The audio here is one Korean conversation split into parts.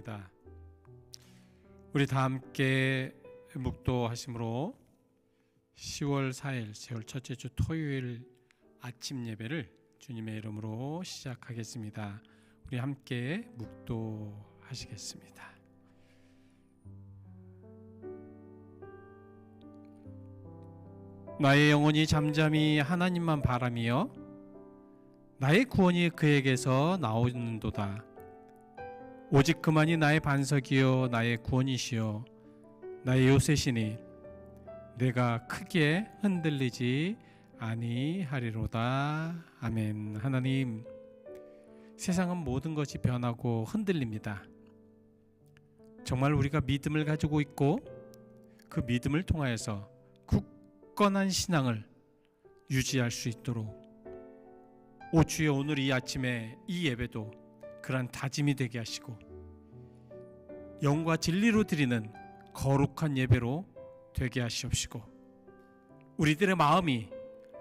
기도합니다. 우리 다 함께 묵도하심으로 10월 4일 10월 첫째 주 토요일 아침 예배를 주님의 이름으로 시작하겠습니다. 우리 함께 묵도하시겠습니다. 나의 영혼이 잠잠히 하나님만 바라며 나의 구원이 그에게서 나오는도다. 오직 그만이 나의 반석이요 나의 구원이시요 나의 요새시니 내가 크게 흔들리지 아니하리로다. 아멘. 하나님, 세상은 모든 것이 변하고 흔들립니다. 정말 우리가 믿음을 가지고 있고 그 믿음을 통하여서 굳건한 신앙을 유지할 수 있도록 오 주여, 오늘 이 아침에 이 예배도 그러한 다짐이 되게 하시고 영과 진리로 드리는 거룩한 예배로 되게 하시옵시고 우리들의 마음이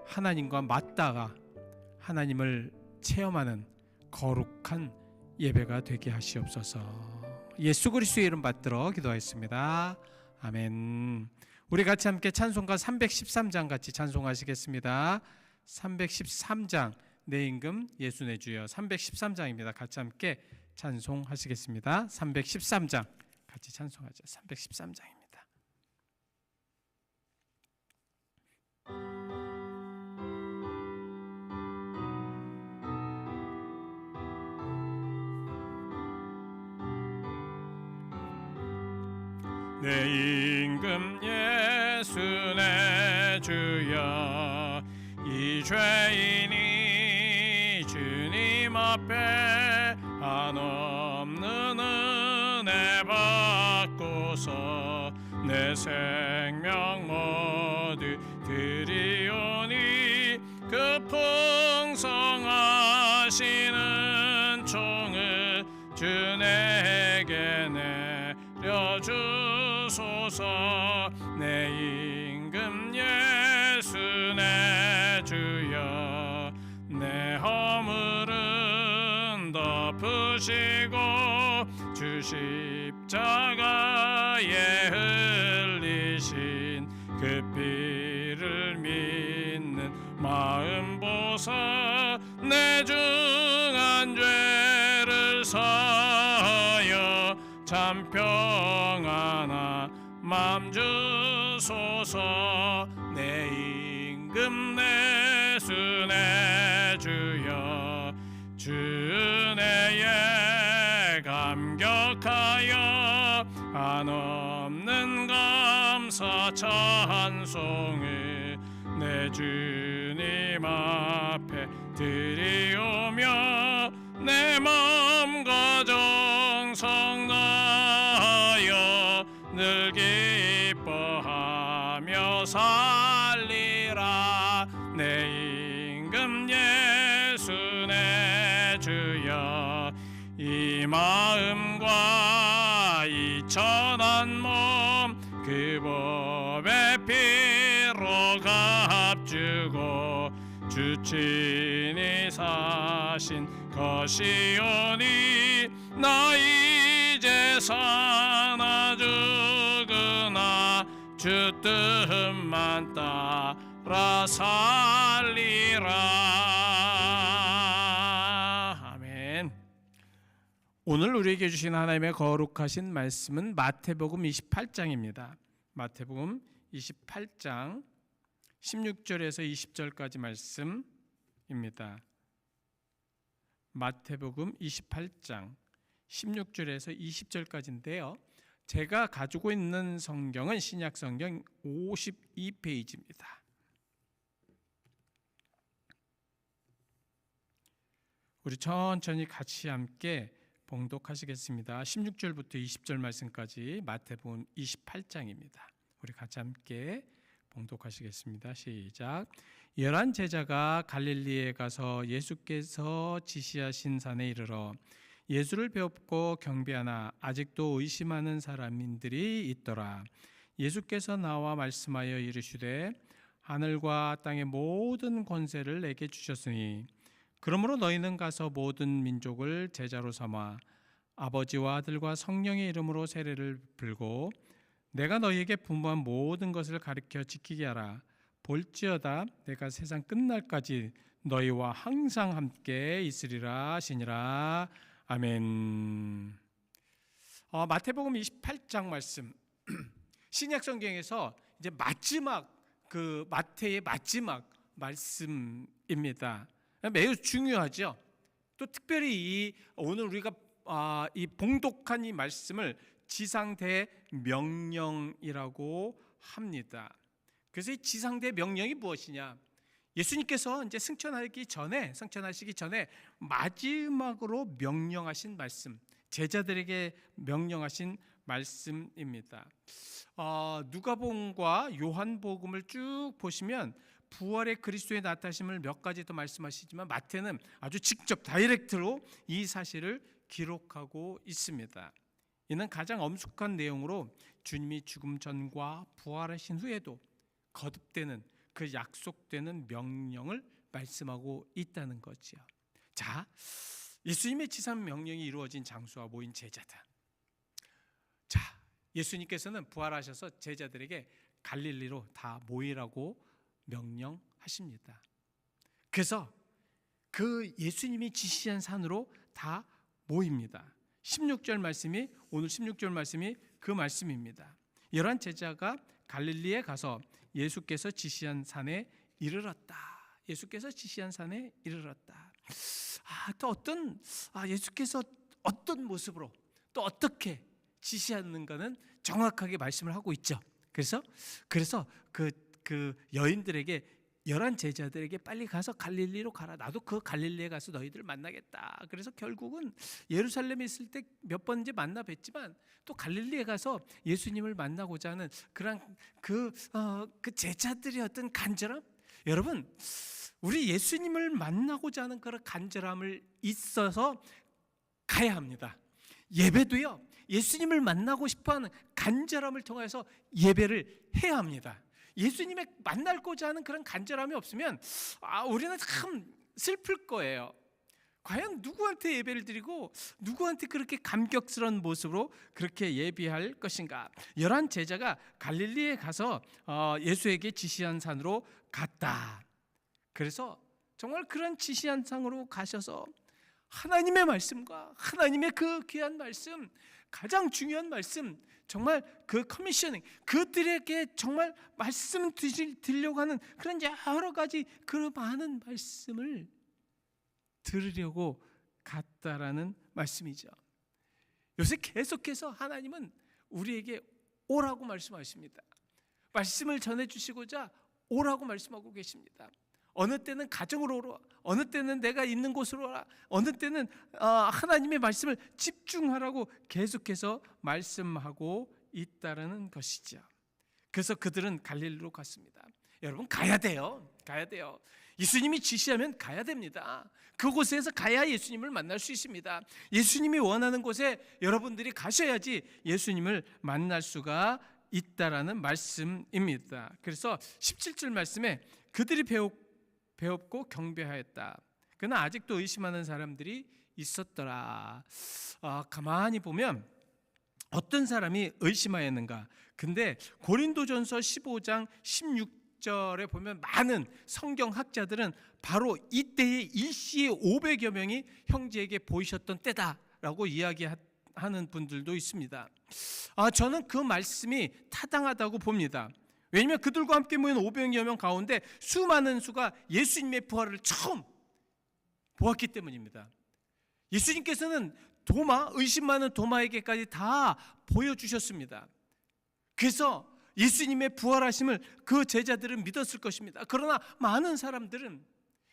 하나님과 맞다가 하나님을 체험하는 거룩한 예배가 되게 하시옵소서. 예수 그리스도의 이름 받들어 기도하였습니다. 아멘. 우리 같이 함께 찬송가 313장 같이 찬송하시겠습니다. 313장 내 임금 예수 내 주여. 313장입니다. 같이 함께 찬송하시겠습니다. 313장 같이 찬송하죠. 313장입니다. 내 임금 예수 내 주여. 이 죄인이 주님 앞에 한없는 은혜 받고서 내 생명 모두 드리오니 그 풍성하시는 종을 주 내게 내려주소서. 내 임금 예수 내 주여. 내 허물은 덮으시고 주 십자가에 흘리신 그 피를 믿는 마음 보사. 내 중한 죄를 사하여 참 평안한 맘 주소서. 내 임금 예수 내 주여. 주 은혜에 감격하여 한없는 감사 찬송을 내 주님 앞에 드리오며 내 마음과 정성 다하여 늘 기뻐하며 살리라. 내 임금 예수 내 주여. 이 마음과 이 천한 몸 그 법의 피로 값주고 주 친히 사신 것이오니 나 이제 사나 죽으나 주 뜻만 따라 살리라. 아멘. 오늘 우리에게 주신 하나님의 거룩하신 말씀은 마태복음 28장입니다. 마태복음 28장 16절에서 20절까지 말씀입니다. 마태복음 28장 16절에서 20절까지인데요. 제가 가지고 있는 성경은 신약 성경 52페이지입니다. 우리 천천히 같이 함께 봉독하시겠습니다. 16절부터 20절 말씀까지 마태복음 28장입니다. 우리 같이 함께 봉독하시겠습니다. 시작. 11 제자가 갈릴리에 가서 예수께서 지시하신 산에 이르러 예수를 배웁고 경배하나 아직도 의심하는 사람들이 있더라. 예수께서 나와 말씀하여 이르시되 하늘과 땅의 모든 권세를 내게 주셨으니 그러므로 너희는 가서 모든 민족을 제자로 삼아 아버지와 아들과 성령의 이름으로 세례를 불고 내가 너희에게 분부한 모든 것을 가르쳐 지키게 하라. 볼지어다 내가 세상 끝날까지 너희와 항상 함께 있으리라 하시니라. 아멘. 마태복음 28장 말씀. 신약 성경에서 이제 마지막 마태의 마지막 말씀입니다. 매우 중요하죠. 또 특별히 오늘 우리가 이 봉독한 이 말씀을 지상대 명령이라고 합니다. 그래서 이 지상대 명령이 무엇이냐? 예수님께서 이제 승천하시기 전에 마지막으로 명령하신 말씀, 제자들에게 명령하신 말씀입니다. 누가복음과 요한복음을 쭉 보시면 부활의 그리스도의 나타심을 몇 가지 더 말씀하시지만 마태는 아주 직접 다이렉트로 이 사실을 기록하고 있습니다. 이는 가장 엄숙한 내용으로 주님이 죽음 전과 부활하신 후에도 거듭되는 그 약속되는 명령을 말씀하고 있다는 거지요. 자, 예수님의 지상 명령이 이루어진 장소와 모인 제자들. 자, 예수님께서는 부활하셔서 제자들에게 갈릴리로 다 모이라고 명령하십니다. 그래서 그 예수님이 지시한 산으로 다 모입니다. 16절 말씀이 오늘 16절 말씀이 그 말씀입니다. 11 제자가 갈릴리에 가서 예수께서 지시한 산에 이르렀다. 예수께서 지시한 산에 이르렀다. 또 예수께서 어떤 모습으로 또 어떻게 지시하는가는 정확하게 말씀을 하고 있죠. 그래서 그 여인들에게 11 제자들에게 빨리 가서 갈릴리로 가라. 나도 그 갈릴리에 가서 너희들을 만나겠다. 그래서 결국은 예루살렘에 있을 때 몇 번인지 만나 뵀지만 또 갈릴리에 가서 예수님을 만나고자 하는 그런 그 제자들의 어떤 간절함. 여러분, 우리 예수님을 만나고자 하는 그런 간절함을 있어서 가야 합니다. 예배도요, 예수님을 만나고 싶어하는 간절함을 통해서 예배를 해야 합니다. 예수님을 만나고자 하는 그런 간절함이 없으면 우리는 참 슬플 거예요. 과연 누구한테 예배를 드리고 누구한테 그렇게 감격스러운 모습으로 그렇게 예배할 것인가? 11 제자가 갈릴리에 가서 예수에게 지시한 산으로 갔다. 그래서 정말 그런 지시한 산으로 가셔서 하나님의 말씀과 하나님의 그 귀한 말씀, 가장 중요한 말씀, 정말 그 커미셔닝, 그들에게 정말 말씀 드리려고 하는 그런 여러 가지 그 많은 말씀을 들으려고 갔다라는 말씀이죠. 요새 계속해서 하나님은 우리에게 오라고 말씀하십니다. 말씀을 전해주시고자 오라고 말씀하고 계십니다. 어느 때는 가정으로 오라, 어느 때는 내가 있는 곳으로 오라, 어느 때는 하나님의 말씀을 집중하라고 계속해서 말씀하고 있다는 것이죠. 그래서 그들은 갈릴리로 갔습니다. 여러분, 가야 돼요. 예수님이 지시하면 가야 됩니다. 그곳에서 가야 예수님을 만날 수 있습니다. 예수님이 원하는 곳에 여러분들이 가셔야지 예수님을 만날 수가 있다라는 말씀입니다. 그래서 17절 말씀에 그들이 배웠고 경배하였다. 그러나 아직도 의심하는 사람들이 있었더라. 가만히 보면 어떤 사람이 의심하였는가? 근데 고린도전서 15장 16절에 보면 많은 성경학자들은 바로 이때의 일시에 500여 명이 형제에게 보이셨던 때다라고 이야기하는 분들도 있습니다. 저는 그 말씀이 타당하다고 봅니다. 왜냐하면 그들과 함께 모인 500여 명 가운데 수많은 수가 예수님의 부활을 처음 보았기 때문입니다. 예수님께서는 의심 많은 도마에게까지 다 보여주셨습니다. 그래서 예수님의 부활하심을 그 제자들은 믿었을 것입니다. 그러나 많은 사람들은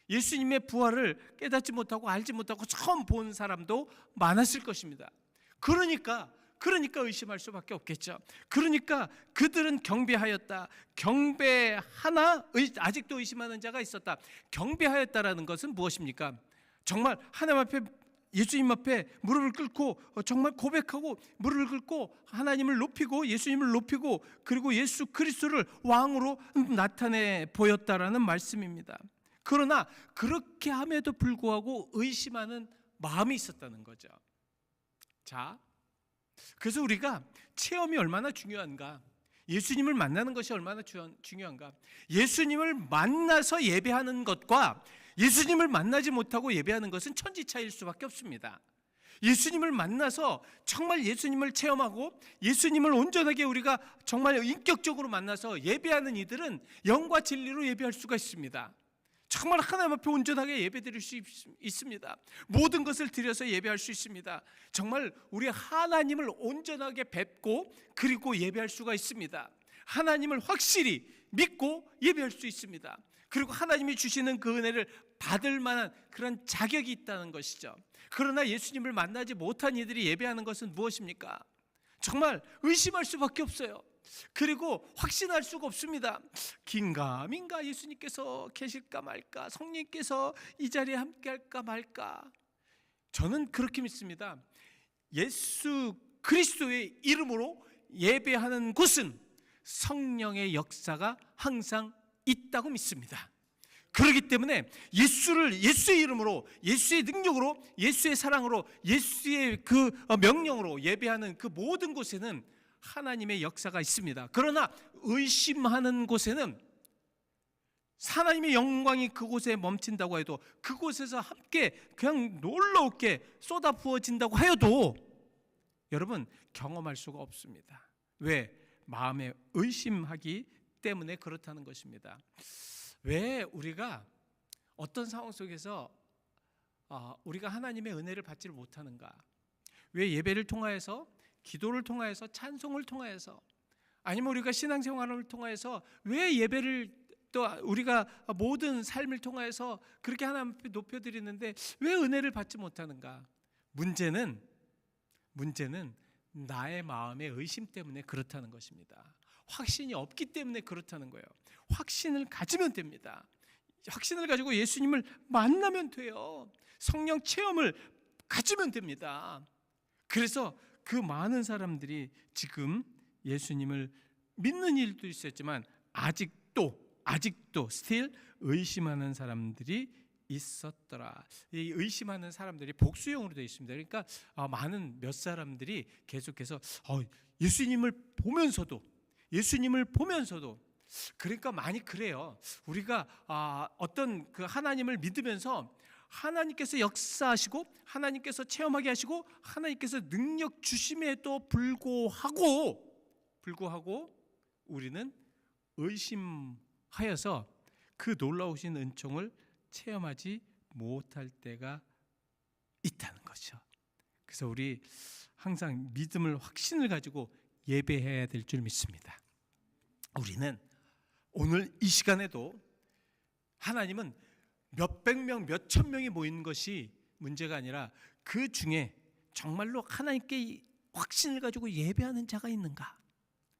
예수님의 부활을 깨닫지 못하고 알지 못하고 처음 본 사람도 많았을 것입니다. 그러니까 의심할 수밖에 없겠죠. 그러니까 그들은 경배하였다. 경배하나 아직도 의심하는 자가 있었다. 경배하였다라는 것은 무엇입니까? 정말 하나님 앞에, 예수님 앞에 무릎을 꿇고 정말 고백하고 무릎을 꿇고 하나님을 높이고 예수님을 높이고 그리고 예수 그리스도를 왕으로 나타내 보였다라는 말씀입니다. 그러나 그렇게 함에도 불구하고 의심하는 마음이 있었다는 거죠. 자, 그래서 우리가 체험이 얼마나 중요한가, 예수님을 만나는 것이 얼마나 중요한가. 예수님을 만나서 예배하는 것과 예수님을 만나지 못하고 예배하는 것은 천지차이일 수밖에 없습니다. 예수님을 만나서 정말 예수님을 체험하고 예수님을 온전하게 우리가 정말 인격적으로 만나서 예배하는 이들은 영과 진리로 예배할 수가 있습니다. 정말 하나님 앞에 온전하게 예배드릴 수 있습니다. 모든 것을 드려서 예배할 수 있습니다. 정말 우리 하나님을 온전하게 뵙고 그리고 예배할 수가 있습니다. 하나님을 확실히 믿고 예배할 수 있습니다. 그리고 하나님이 주시는 그 은혜를 받을 만한 그런 자격이 있다는 것이죠. 그러나 예수님을 만나지 못한 이들이 예배하는 것은 무엇입니까? 정말 의심할 수밖에 없어요. 그리고 확신할 수가 없습니다. 긴가민가 예수님께서 계실까 말까, 성령님께서 이 자리에 함께할까 말까. 저는 그렇게 믿습니다. 예수 그리스도의 이름으로 예배하는 곳은 성령의 역사가 항상 있다고 믿습니다. 그렇기 때문에 예수의 이름으로, 예수의 능력으로, 예수의 사랑으로, 예수의 그 명령으로 예배하는 그 모든 곳에는 하나님의 역사가 있습니다. 그러나 의심하는 곳에는 하나님의 영광이 그곳에 멈춘다고 해도, 그곳에서 함께 그냥 놀라웠게 쏟아 부어진다고 하여도 여러분 경험할 수가 없습니다. 왜? 마음에 의심하기 때문에 그렇다는 것입니다. 왜 우리가 어떤 상황 속에서 우리가 하나님의 은혜를 받지를 못하는가? 왜 예배를 통하여서, 기도를 통하여서, 찬송을 통하여서, 아니면 우리가 신앙생활을 통하여서 왜 예배를, 또 우리가 모든 삶을 통하여서 그렇게 하나님 앞에 높여드리는데 왜 은혜를 받지 못하는가? 문제는 나의 마음의 의심 때문에 그렇다는 것입니다. 확신이 없기 때문에 그렇다는 거예요. 확신을 가지면 됩니다. 확신을 가지고 예수님을 만나면 돼요. 성령 체험을 가지면 됩니다. 그래서 그 많은 사람들이 지금 예수님을 믿는 일도 있었지만 아직도 still 의심하는 사람들이 있었더라. 이 의심하는 사람들이 복수형으로 되어 있습니다. 그러니까 많은 몇 사람들이 계속해서 예수님을 보면서도 그러니까 많이 그래요. 우리가 어떤 그 하나님을 믿으면서 하나님께서 역사하시고 하나님께서 체험하게 하시고 하나님께서 능력 주심에도 불구하고 우리는 의심하여서 그 놀라우신 은총을 체험하지 못할 때가 있다는 거죠. 그래서 우리 항상 믿음을, 확신을 가지고 예배해야 될 줄 믿습니다. 우리는 오늘 이 시간에도 하나님은 몇백 명, 몇천 명이 모인 것이 문제가 아니라 그 중에 정말로 하나님께 확신을 가지고 예배하는 자가 있는가?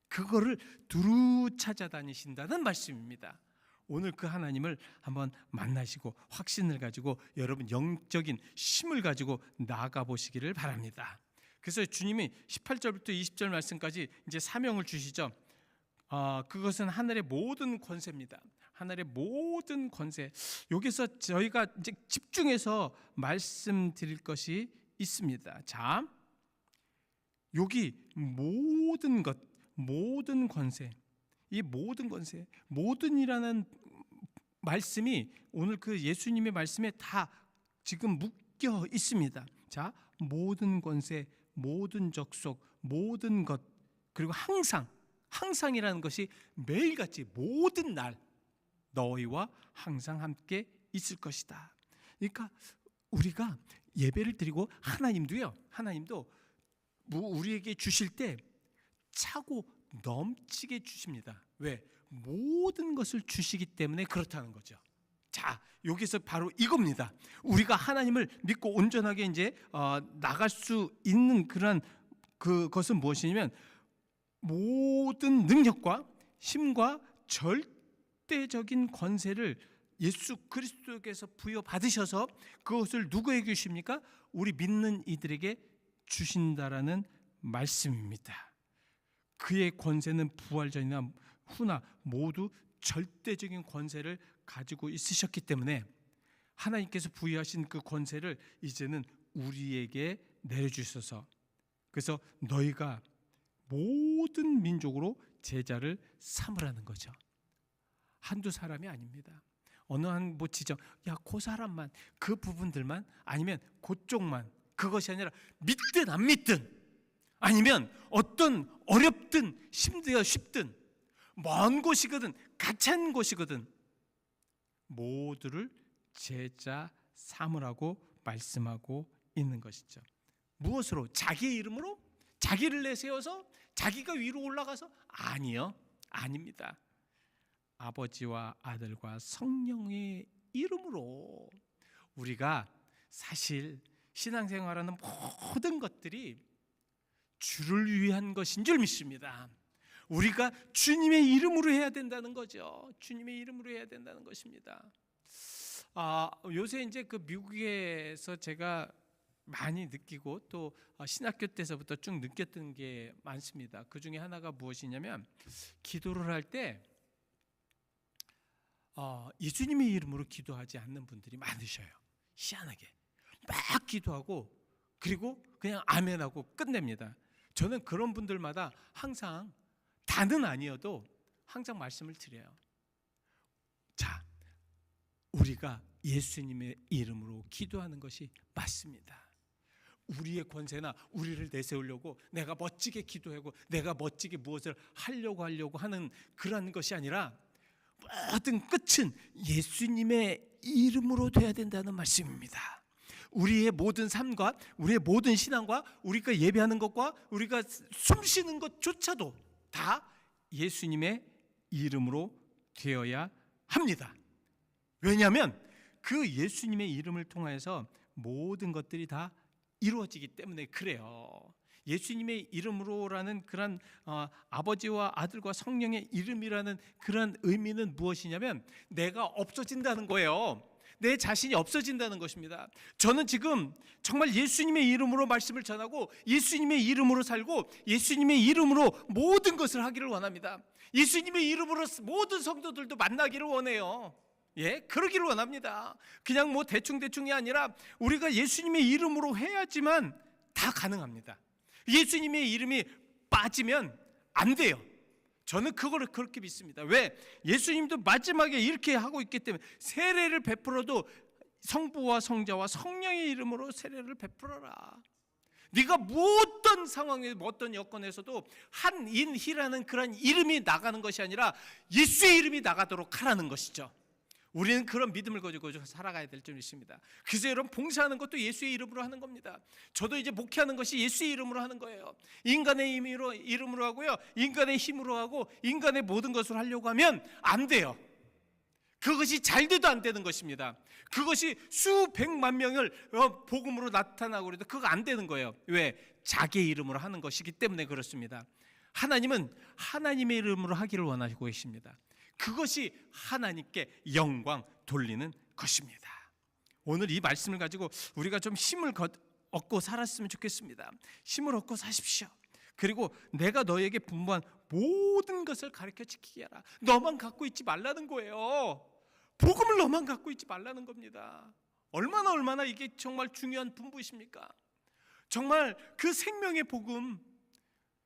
그거를 두루 찾아다니신다는 말씀입니다. 오늘 그 하나님을 한번 만나시고 확신을 가지고 여러분 영적인 힘을 가지고 나아가 보시기를 바랍니다. 그래서 주님이 18절부터 20절 말씀까지 이제 사명을 주시죠. 그것은 하늘의 모든 권세입니다. 하늘의 모든 권세. 여기서 저희가 이제 집중해서 말씀드릴 것이 있습니다. 자, 여기 모든 것, 모든 권세, 이 모든 권세, 모든이라는 말씀이 오늘 그 예수님의 말씀에 다 지금 묶여 있습니다. 자, 모든 권세, 모든 족속, 모든 것, 그리고 항상이라는 것이 매일같이 모든 날 너희와 항상 함께 있을 것이다. 그러니까 우리가 예배를 드리고 하나님도 우리에게 주실 때 차고 넘치게 주십니다. 왜? 모든 것을 주시기 때문에 그렇다는 거죠. 자, 여기서 바로 이겁니다. 우리가 하나님을 믿고 온전하게 이제 나갈 수 있는 그런 그것은 무엇이냐면 모든 능력과 힘과 절대적인 권세를 예수 그리스도께서 부여받으셔서 그것을 누구에게 주십니까? 우리 믿는 이들에게 주신다라는 말씀입니다. 그의 권세는 부활 전이나 후나 모두 절대적인 권세를 가지고 있으셨기 때문에 하나님께서 부여하신 그 권세를 이제는 우리에게 내려주셔서 그래서 너희가 모든 민족으로 제자를 삼으라는 거죠. 한두 사람이 아닙니다. 어느 한 지정, 그 사람만, 그 부분들만, 아니면 그쪽만, 그것이 아니라 믿든 안 믿든, 아니면 어떤 어렵든 힘들든 쉽든 먼 곳이거든 가찬 곳이거든 모두를 제자 삼으라고 말씀하고 있는 것이죠. 무엇으로? 자기의 이름으로? 자기를 내세워서? 자기가 위로 올라가서? 아니요, 아닙니다. 아버지와 아들과 성령의 이름으로. 우리가 사실 신앙생활하는 모든 것들이 주를 위한 것인 줄 믿습니다. 우리가 주님의 이름으로 해야 된다는 거죠. 주님의 이름으로 해야 된다는 것입니다. 요새 이제 그 미국에서 제가 많이 느끼고 또 신학교 때서부터 쭉 느꼈던 게 많습니다. 그 중에 하나가 무엇이냐면, 기도를 할 때 예수님의 이름으로 기도하지 않는 분들이 많으셔요. 희한하게 막 기도하고 그리고 그냥 아멘하고 끝냅니다. 저는 그런 분들마다 항상, 다는 아니어도 항상 말씀을 드려요. 자, 우리가 예수님의 이름으로 기도하는 것이 맞습니다. 우리의 권세나 우리를 내세우려고 내가 멋지게 기도하고 내가 멋지게 무엇을 하려고 하는 그런 것이 아니라 모든 끝은 예수님의 이름으로 돼야 된다는 말씀입니다. 우리의 모든 삶과 우리의 모든 신앙과 우리가 예배하는 것과 우리가 숨 쉬는 것조차도 다 예수님의 이름으로 되어야 합니다. 왜냐하면 그 예수님의 이름을 통해서 모든 것들이 다 이루어지기 때문에 그래요. 예수님의 이름으로라는 그런 아버지와 아들과 성령의 이름이라는 그런 의미는 무엇이냐면 내가 없어진다는 거예요. 내 자신이 없어진다는 것입니다. 저는 지금 정말 예수님의 이름으로 말씀을 전하고 예수님의 이름으로 살고 예수님의 이름으로 모든 것을 하기를 원합니다. 예수님의 이름으로 모든 성도들도 만나기를 원해요. 그러기를 원합니다. 그냥 대충대충이 아니라 우리가 예수님의 이름으로 해야지만 다 가능합니다. 예수님의 이름이 빠지면 안 돼요. 저는 그거를 그렇게 믿습니다. 왜? 예수님도 마지막에 이렇게 하고 있기 때문에 세례를 베풀어도 성부와 성자와 성령의 이름으로 세례를 베풀어라. 네가 어떤 상황에 어떤 여건에서도 한인희라는 그런 이름이 나가는 것이 아니라 예수의 이름이 나가도록 하라는 것이죠. 우리는 그런 믿음을 가지고 살아가야 될 줄 믿습니다. 그래서 여러분, 봉사하는 것도 예수의 이름으로 하는 겁니다. 저도 이제 목회하는 것이 예수의 이름으로 하는 거예요. 인간의 이름으로 하고요, 인간의 힘으로 하고 인간의 모든 것을 하려고 하면 안 돼요. 그것이 잘 돼도 안 되는 것입니다. 그것이 수백만 명을 복음으로 나타나고 그래도 그거 안 되는 거예요. 왜? 자기의 이름으로 하는 것이기 때문에 그렇습니다. 하나님은 하나님의 이름으로 하기를 원하시고 계십니다. 그것이 하나님께 영광 돌리는 것입니다. 오늘 이 말씀을 가지고 우리가 좀 힘을 얻고 살았으면 좋겠습니다. 힘을 얻고 사십시오. 그리고 내가 너에게 분부한 모든 것을 가르쳐 지키게 하라. 너만 갖고 있지 말라는 거예요. 복음을 너만 갖고 있지 말라는 겁니다. 얼마나 이게 정말 중요한 분부이십니까? 정말 그 생명의 복음,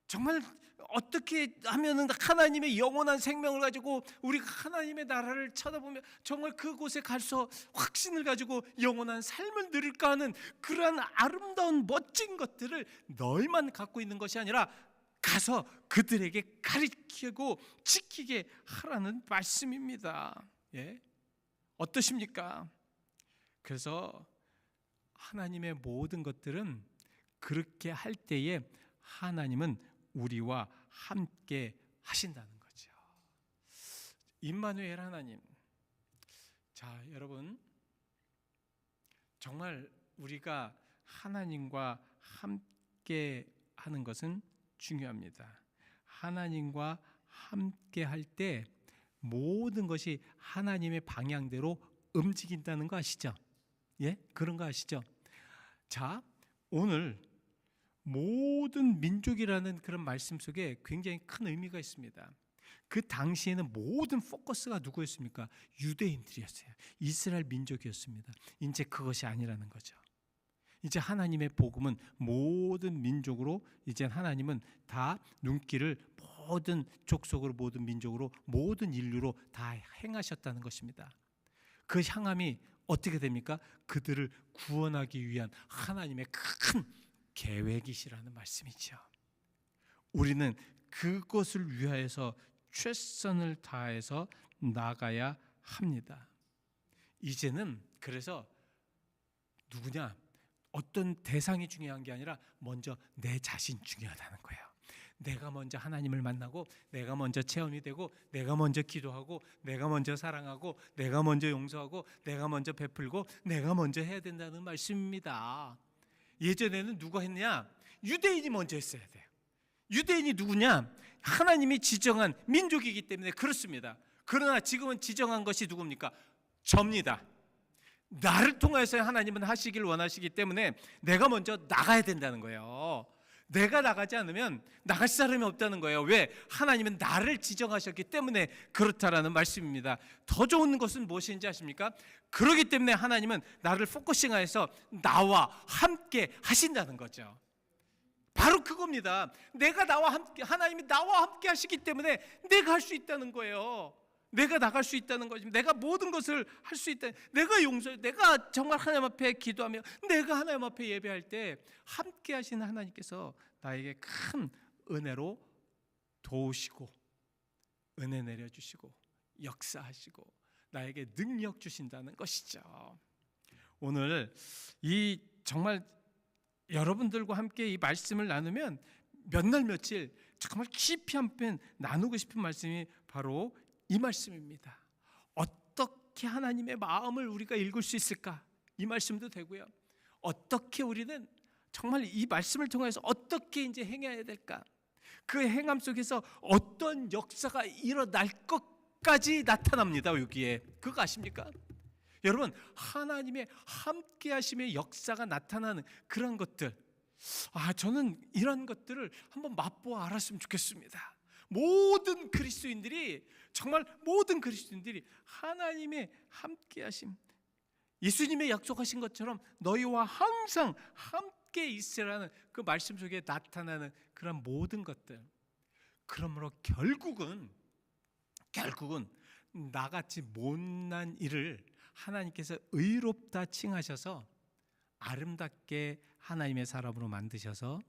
정말 어떻게 하면은 하나님의 영원한 생명을 가지고 우리가 하나님의 나라를 쳐다보며 정말 그곳에 가서 확신을 가지고 영원한 삶을 누릴까 하는 그러한 아름다운 멋진 것들을 너희만 갖고 있는 것이 아니라 가서 그들에게 가르치고 지키게 하라는 말씀입니다. 어떠십니까? 그래서 하나님의 모든 것들은 그렇게 할 때에 하나님은 우리와 함께 하신다는 거죠. 임마누엘 하나님. 자, 여러분, 정말 우리가 하나님과 함께 하는 것은 중요합니다. 하나님과 함께 할 때 모든 것이 하나님의 방향대로 움직인다는 거 아시죠? 그런 거 아시죠? 자, 오늘 모든 민족이라는 그런 말씀 속에 굉장히 큰 의미가 있습니다. 그 당시에는 모든 포커스가 누구였습니까? 유대인들이었어요. 이스라엘 민족이었습니다. 이제 그것이 아니라는 거죠. 이제 하나님의 복음은 모든 민족으로, 이제 하나님은 다 눈길을 모든 족속으로, 모든 민족으로, 모든 인류로 다 행하셨다는 것입니다. 그 향함이 어떻게 됩니까? 그들을 구원하기 위한 하나님의 큰 계획이시라는 말씀이죠. 우리는 그것을 위하여서 최선을 다해서 나가야 합니다. 이제는 그래서 누구냐, 어떤 대상이 중요한 게 아니라 먼저 내 자신 중요하다는 거예요. 내가 먼저 하나님을 만나고, 내가 먼저 체험이 되고, 내가 먼저 기도하고, 내가 먼저 사랑하고, 내가 먼저 용서하고, 내가 먼저 베풀고, 내가 먼저 해야 된다는 말씀입니다. 예전에는 누가 했냐? 유대인이 먼저 했어야 돼요. 유대인이 누구냐? 하나님이 지정한 민족이기 때문에 그렇습니다. 그러나 지금은 지정한 것이 누굽니까? 접니다. 나를 통해서 하나님은 하시길 원하시기 때문에 내가 먼저 나가야 된다는 거예요. 내가 나가지 않으면 나갈 사람이 없다는 거예요. 왜? 하나님은 나를 지정하셨기 때문에 그렇다라는 말씀입니다. 더 좋은 것은 무엇인지 아십니까? 그렇기 때문에 하나님은 나를 포커싱하여서 나와 함께 하신다는 거죠. 바로 그겁니다. 내가 나와 함께, 하나님이 나와 함께 하시기 때문에 내가 할 수 있다는 거예요. 내가 나갈 수 있다는 거지. 내가 모든 것을 할 수 있다. 내가 용서, 내가 정말 하나님 앞에 기도하며, 내가 하나님 앞에 예배할 때 함께 하시는 하나님께서 나에게 큰 은혜로 도우시고, 은혜 내려주시고, 역사하시고, 나에게 능력 주신다는 것이죠. 오늘 이 정말 여러분들과 함께 이 말씀을 나누면 몇 날 며칠 정말 깊이 한편 나누고 싶은 말씀이 바로 이 말씀입니다. 어떻게 하나님의 마음을 우리가 읽을 수 있을까? 이 말씀도 되고요. 어떻게 우리는 정말 이 말씀을 통해서 어떻게 이제 행해야 될까? 그 행함 속에서 어떤 역사가 일어날 것까지 나타납니다. 여기에 그거 아십니까? 여러분, 하나님의 함께 하심의 역사가 나타나는 그런 것들, 저는 이런 것들을 한번 맛보아 알았으면 좋겠습니다. 모든 그리스도인들이, 정말 모든 그리스도인들이 하나님의 함께 하심, 예수님의 약속하신 것처럼 너희와 항상 함께 있으라는 그 말씀 속에 나타나는 그런 모든 것들, 그러므로 결국은 나같이 못난 일을 하나님께서 의롭다 칭하셔서 아름답게 하나님의 사람으로 만드셔서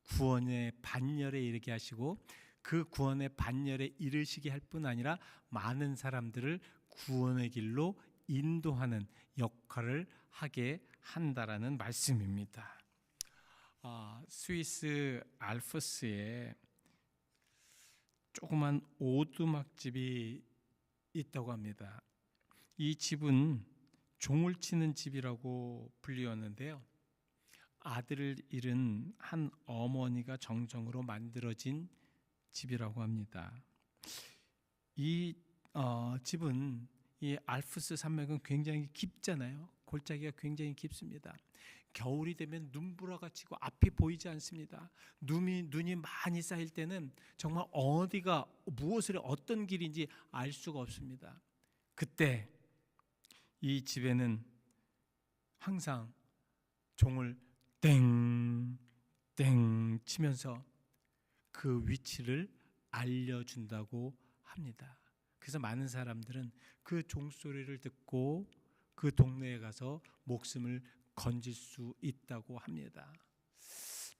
구원의 반열에 이르게 하시고, 그 구원의 반열에 이르시게 할 뿐 아니라 많은 사람들을 구원의 길로 인도하는 역할을 하게 한다라는 말씀입니다. 스위스 알프스에 조그만 오두막집이 있다고 합니다. 이 집은 종을 치는 집이라고 불리웠는데요, 아들을 잃은 한 어머니가 정성으로 만들어진 집이라고 합니다. 이 집은, 이 알프스 산맥은 굉장히 깊잖아요. 골짜기가 굉장히 깊습니다. 겨울이 되면 눈보라가 치고 앞이 보이지 않습니다. 눈이 많이 쌓일 때는 정말 어디가 무엇을, 어떤 길인지 알 수가 없습니다. 그때 이 집에는 항상 종을 땡땡 치면서 그 위치를 알려준다고 합니다. 그래서 많은 사람들은 그 종소리를 듣고 그 동네에 가서 목숨을 건질 수 있다고 합니다.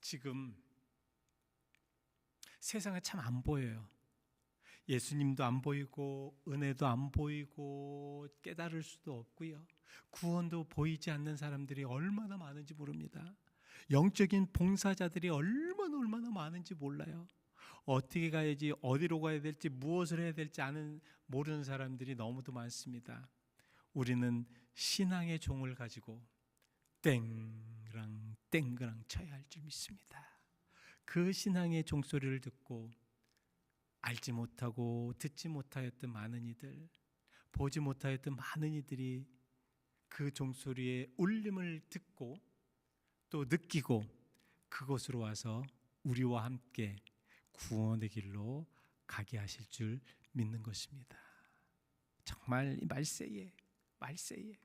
지금 세상에 참 안 보여요. 예수님도 안 보이고, 은혜도 안 보이고, 깨달을 수도 없고요. 구원도 보이지 않는 사람들이 얼마나 많은지 모릅니다. 영적인 봉사자들이 얼마나 많은지 몰라요. 어떻게 가야지, 어디로 가야 될지, 무엇을 해야 될지 모르는 사람들이 너무도 많습니다. 우리는 신앙의 종을 가지고 땡그랑 쳐야 할 줄 믿습니다. 그 신앙의 종소리를 듣고 알지 못하고 듣지 못하였던 많은 이들, 보지 못하였던 많은 이들이 그 종소리의 울림을 듣고 또 느끼고 그곳으로 와서 우리와 함께 구원의 길로 가게 하실 줄 믿는 것입니다. 정말 말세에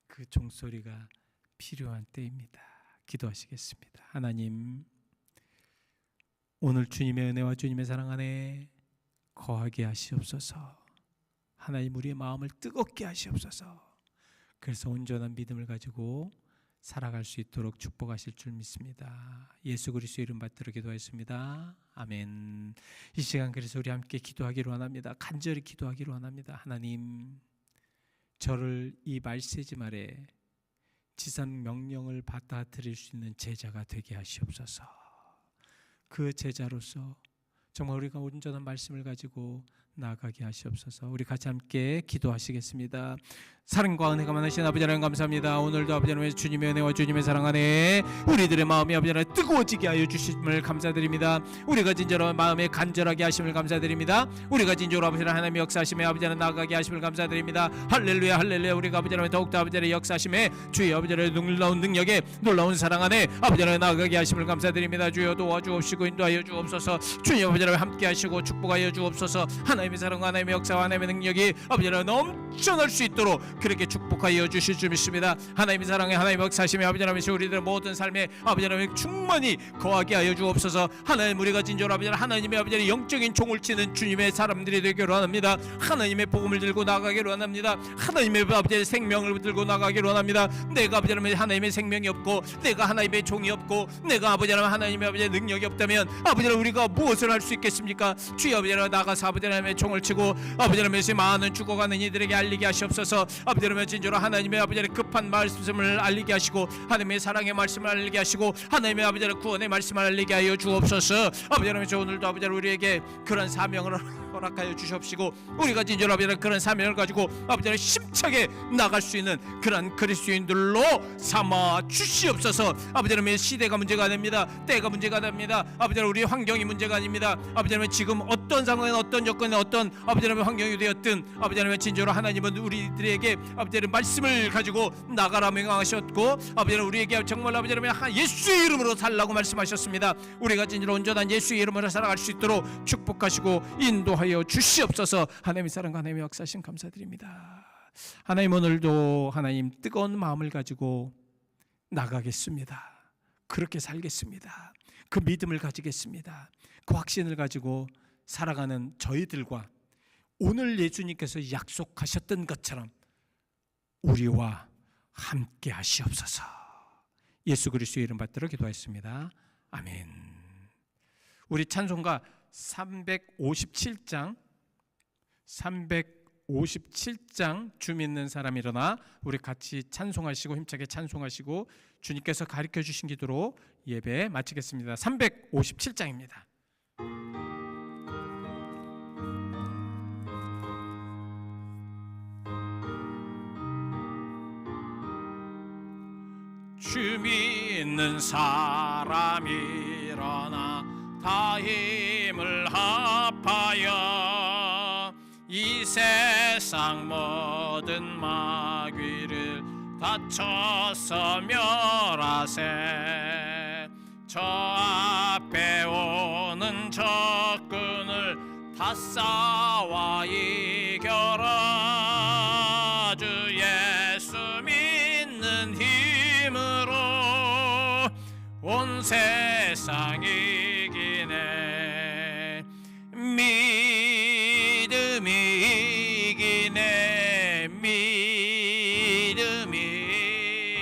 그 종소리가 필요한 때입니다. 기도하시겠습니다. 하나님, 오늘 주님의 은혜와 주님의 사랑 안에 거하게 하시옵소서. 하나님, 우리의 마음을 뜨겁게 하시옵소서. 그래서 온전한 믿음을 가지고 살아갈 수 있도록 축복하실 줄 믿습니다. 예수 그리스도의 이름 받들어 기도하였습니다. 아멘. 이 시간 그래서 우리 함께 기도하기로 원합니다. 간절히 기도하기로 원합니다. 하나님, 저를 이 말세지 말에 지상 명령을 받아들일 수 있는 제자가 되게 하시옵소서. 그 제자로서 정말 우리가 온전한 말씀을 가지고 나아가게 하시옵소서. 우리 같이 함께 기도하시겠습니다. 사랑과 은혜가 많으신 아버지 하나님 감사합니다. 오늘도 아버지 하나님 주님의 은혜와 주님의 사랑 안에 우리들의 마음이 아버지 하나님 뜨거워지게 하여 주심을 감사드립니다. 우리가 진정으로 마음에 간절하게 하심을 감사드립니다. 우리가 진정으로 아버지 하나님의 역사하심에 아버지 하나님 나아가게 하심을 감사드립니다. 할렐루야 할렐루야. 우리가 아버지 하나님 더욱더 아버지 하나님 역사하심에 주의 아버지 하나님 놀라운 능력에 놀라운 사랑 안에 아버지 하나님 나아가게 하심을 감사드립니다. 주여 도와주옵시고 인도하여 주옵소서. 주님 아버지 하나님 함께 하시고 축복하여 주옵소서. 하나님의 사랑과 하나님의 역사와 하나님의 능력이 아버지 하나님 넘쳐날 수 있도록 그렇게 축복하여 주실 줄 믿습니다. 하나님의 사랑에 하나님의 역사하심에 아버지 하나님 우리들의 모든 삶에 아버지 하나님 충만히 거하게 하여 주옵소서. 하나님, 우리가 진정으로 아버지 하나님의 아버지 하나님 영적인 종을 치는 주님의 사람들이 되기를 원합니다. 하나님의 복음을 들고 나가기를 원합니다. 하나님의 아버지의 생명을 들고 나가기를 원합니다. 내가 아버지 하나님의 생명이 없고 내가 하나님의 종이 없고 내가 아버지 하나님의 아버지의 능력이 없다면 아버지 우리가 무엇을 할 수 있겠습니까? 주여 아버지 나가서 아버지 하나님의 종을 치고 아버지 하나님의 많은 죽어가는 이들에게 알리게 하시옵소서. 아버지 하나님의 진정으로 하나님의 아버지의 급한 말씀을 알리게 하시고 하나님의 사랑의 말씀을 알리게 하시고 하나님의 아버지의 구원의 말씀을 알리게 하여 주옵소서. 아버지 하나님 오늘도 아버지 우리에게 그런 사명을 허락하여 주시옵시고 우리가 진정으로 아버지 그런 사명을 가지고 아버지 하나님 힘차게 나갈 수 있는 그런 그리스도인들로 삼아 주시옵소서. 아버지 하나님의 시대가 문제가 됩니다. 때가 문제가 됩니다. 아버지 하나님 우리의 환경이 문제가 아닙니다. 아버지 하나님 지금 어떤 상황에 어떤 여건에 어떤 아버지 하나님의 환경이 되었든 아버지 하나님의 진정으로 하나님은 우리들에게 아버지 하나님 말씀을 가지고 나가라 명하셨고 아버지 하나님 우리에게 정말 아버지 하나님 예수의 이름으로 살라고 말씀하셨습니다. 우리가 진정으로 온전한 예수의 이름으로 살아갈 수 있도록 축복하시고 인도하여 주시옵소서. 하나님의 사랑과 하나님의 역사신 감사드립니다. 하나님, 오늘도 하나님 뜨거운 마음을 가지고 나가겠습니다. 그렇게 살겠습니다. 그 믿음을 가지겠습니다. 그 확신을 가지고 살아가는 저희들과 오늘 예수님께서 약속하셨던 것처럼 우리와 함께 하시옵소서. 예수 그리스도의 이름 받들어 기도하였습니다. 아멘. 우리 찬송가 357장 주 믿는 사람 일어나 우리 같이 찬송하시고 힘차게 찬송하시고 주님께서 가르쳐 주신 기도로 예배 마치겠습니다. 357장입니다. 주 믿는 사람 일어나 다 힘을 합하여 이 세상 모든 마귀를 다쳐서 멸하세. 저 앞에 오는 적군을 다 싸워 이겨라. 주 예수 믿는 힘으로 온 세상 이기네. 믿음이 이기네. 믿음이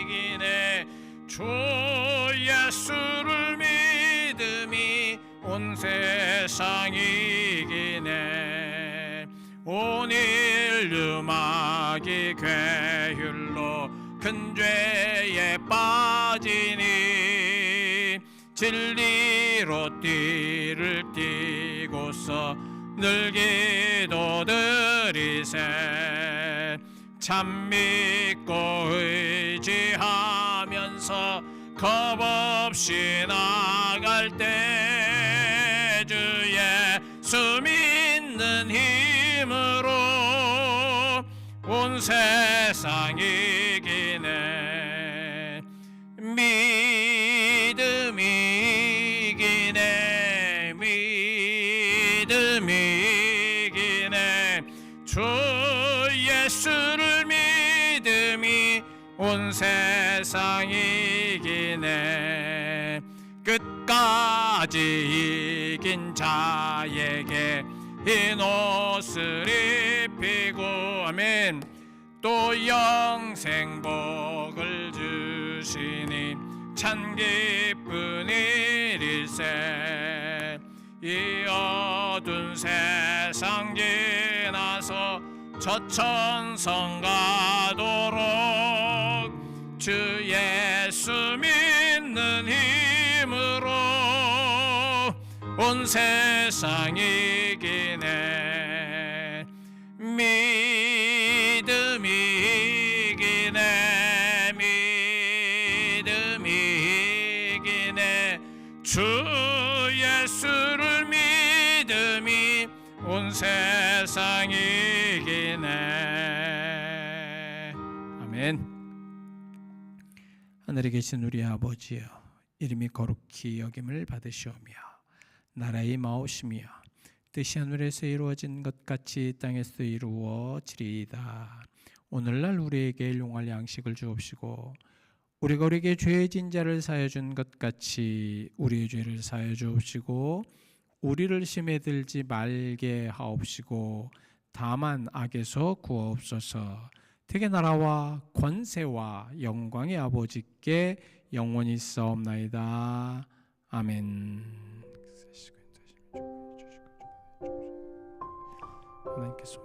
이기네. 주 예수를 믿음이 온 세상 이기네. 온 인류 마귀 괴율로 큰 죄에 빠지니 진리로 띠를 띠고서 늘 기도드리세. 참 믿고 의지하면서 겁없이 나갈 때 주 예수 믿는 힘으로 온 세상 이기네. 믿음이 이기네. 믿음이 이기네. 주 예수를 믿음이 온 세상 이기네. 끝까지 이긴 자에게 흰 옷을 입히고 아멘. 또 영생복을 주시니 참 기쁜 일일세. 이 어두운 세상 지나서 저천성 가도록 주 예수 믿는 힘으로 온 세상 이기네. 믿음이 이기네. 믿음이 이기네. 주 예수를 믿음이 온 세상 이기네. 아멘. 하늘에 계신 우리 아버지여, 이름이 거룩히 여김을 받으시오며 나라의 마오시며 뜻이 하늘에서 이루어진 것 같이 땅에서 이루어지리이다. 오늘날 우리에게 일용할 양식을 주옵시고 우리가 우리에게 죄진 자를 사하여 준 것 같이 우리의 죄를 사하여 주옵시고 우리를 심에 들지 말게 하옵시고 다만 악에서 구하옵소서. 되게 나라와 권세와 영광의 아버지께 영원히 있사옵나이다. 아멘. 하나님께서